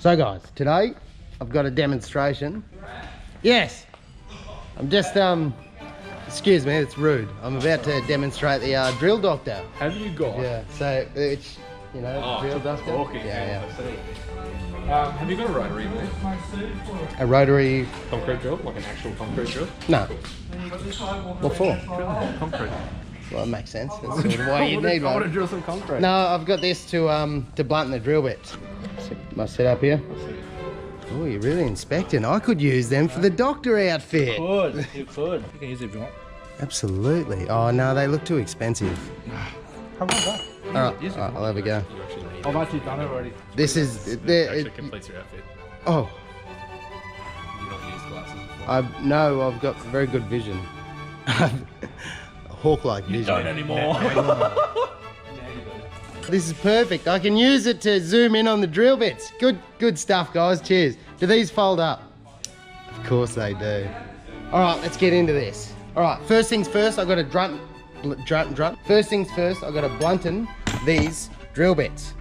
So guys, today I've got a demonstration. Yes, I'm just, excuse me, it's rude. I'm about to demonstrate the drill doctor. Have you got? Yeah, so it's, you know, drill doctor. Walking, Yeah. Have you got a rotary there? A rotary, Concrete drill? Like an actual concrete drill? no. What for? Concrete. Well, it makes sense. That's sort of why you need I want to one. drill some concrete. No, I've got this to blunt the drill bits. My setup here. Oh, you're really inspecting. I could use them for the doctor outfit. You could. You can use it if you want. Absolutely. Oh no, they look too expensive. How about that? All right, I'll have a go. I've actually done it already. This is Actually completes your outfit. oh, You don't use glasses before. I've got very good vision. Hawk-like vision. Don't anymore. This is perfect. I can use it to zoom in on the drill bits. Good stuff, guys. Cheers. Do these fold up? Of course they do. All right, let's get into this. All right, first things first, I've got to drunt. First things first, I've got to blunten these drill bits.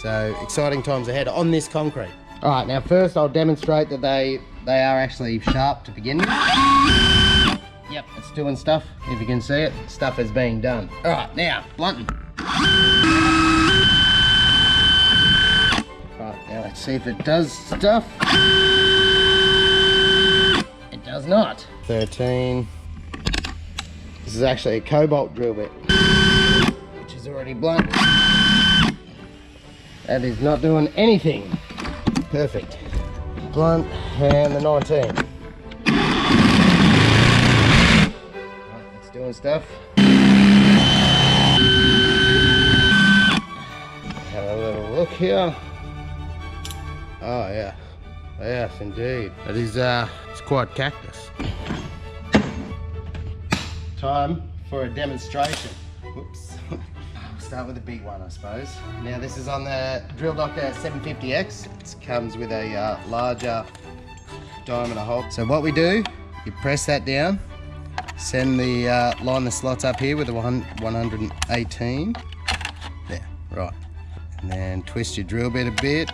So exciting times ahead on this concrete. All right, now first I'll demonstrate that they are actually sharp to begin with. Yep, it's doing stuff. If you can see it, stuff is being done. All right, now blunting. Right, now let's see if it does stuff. It does not. 13. This is actually a cobalt drill bit, which is already blunt. That is not doing anything. Perfect. Blunt, and the 19. Right, it's doing stuff. Have a little look here. Oh yeah, yes indeed. That is it's quite cactus. Time for a demonstration. Whoops. Start with the big one, I suppose. Now this is on the Drill Doctor 750X. It comes with a larger diameter hole. So what we do, you press that down, send the line the slots up here with the 118. There, right. And then twist your drill bit a bit,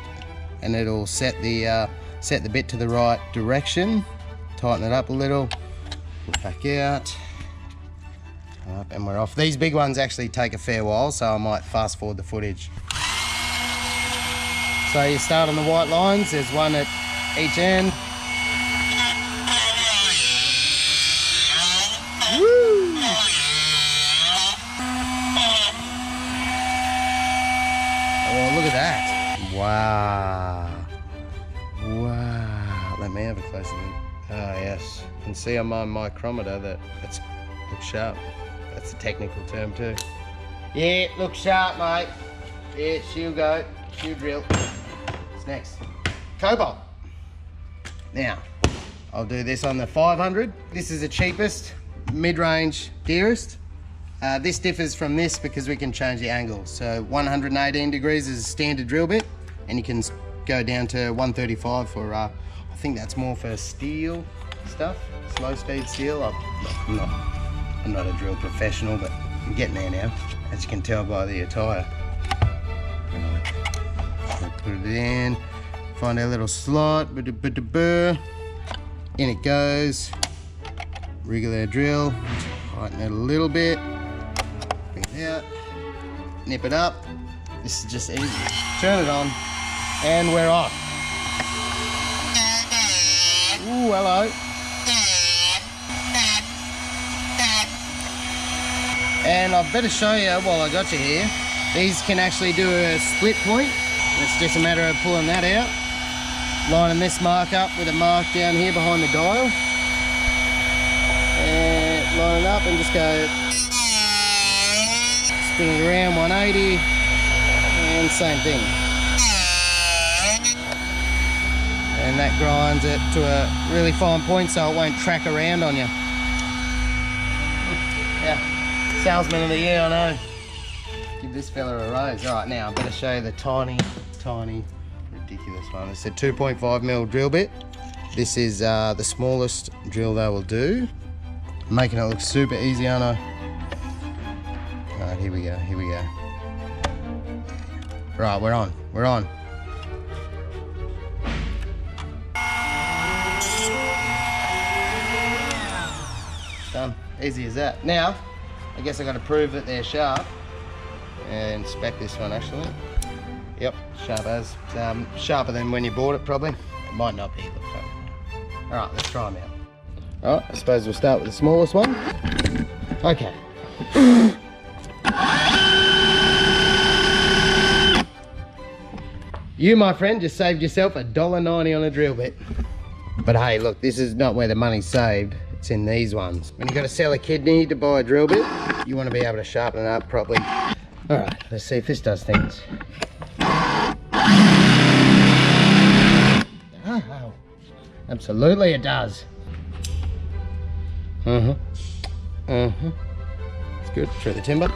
and it'll set the bit to the right direction. Tighten it up a little. Pull it back out. Up, and we're off. These big ones actually take a fair while, so I might fast forward the footage. So you start on the white lines, there's one at each end. Woo! Oh, look at that. Wow. Wow. Let me have a closer look. Ah, yes. You can see on my micrometer that it looks sharp. That's a technical term too. Yeah, looks sharp, mate. Yeah, she'll go. She'll drill. What's next? Cobalt. Now, I'll do this on the 500. This is the cheapest, mid-range, dearest. This differs from this because we can change the angle. So 118 degrees is a standard drill bit, and you can go down to 135 for, I think that's more for steel stuff, slow speed steel. I'm not a drill professional, but I'm getting there now, as you can tell by the attire. Right. So put it in, find our little slot, in it goes. Wriggle our drill, tighten it a little bit, bring it out, nip it up. This is just easy. Turn it on, and we're off. Ooh, hello. And I better show you while I got you here. These can actually do a split point. It's just a matter of pulling that out, lining this mark up with a mark down here behind the dial, and line it up and just go spin it around 180, and same thing. And that grinds it to a really fine point so it won't track around on you. Yeah. Salesman of the year, I know. Give this fella a raise. All right, now I'm going to show you the tiny, ridiculous one. It's a 2.5mm drill bit. This is the smallest drill they will do. I'm making it look super easy, aren't I? All right, here we go. Right, we're on. Easy as that. Now, I guess I got to prove that they're sharp. And inspect this one actually. Yep, sharp as. Sharper than when you bought it probably. It might not be. Alright, let's try them out. Alright, I suppose we'll start with the smallest one. Okay. You, my friend, just saved yourself $1.90 on a drill bit. But hey, look, this is not where the money's saved. It's in these ones. When you got to sell a kidney to buy a drill bit, you want to be able to sharpen it up properly. All right, let's see if this does things. Oh, absolutely it does. It's good. Through the timber.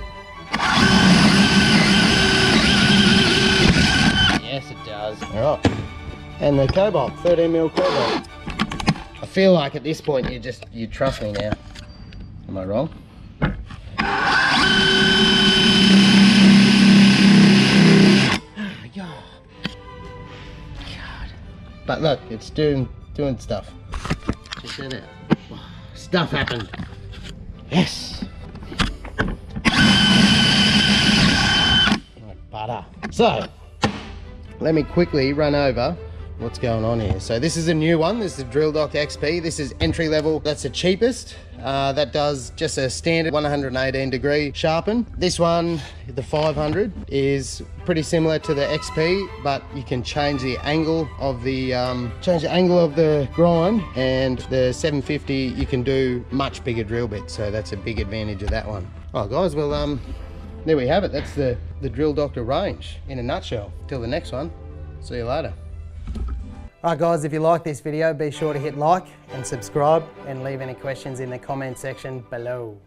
Yes, it does. All right. And the cobalt, 13mm cobalt. I feel like at this point you trust me now. Am I wrong? God. But look, it's doing stuff. Check that out. Stuff happened. Yes. Like butter. So, let me quickly run over what's going on here. So this is a new one. This is the Drill Doc XP. This is entry level. That's the cheapest. That does just a standard 118 degree sharpen. This one, the 500, is pretty similar to the XP, but you can change the angle of the grind, and the 750 you can do much bigger drill bits. So that's a big advantage of that one. Oh guys, well there we have it. That's the Drill Doctor range in a nutshell. Till the next one. See you later. Alright guys, if you like this video, be sure to hit like and subscribe and leave any questions in the comment section below.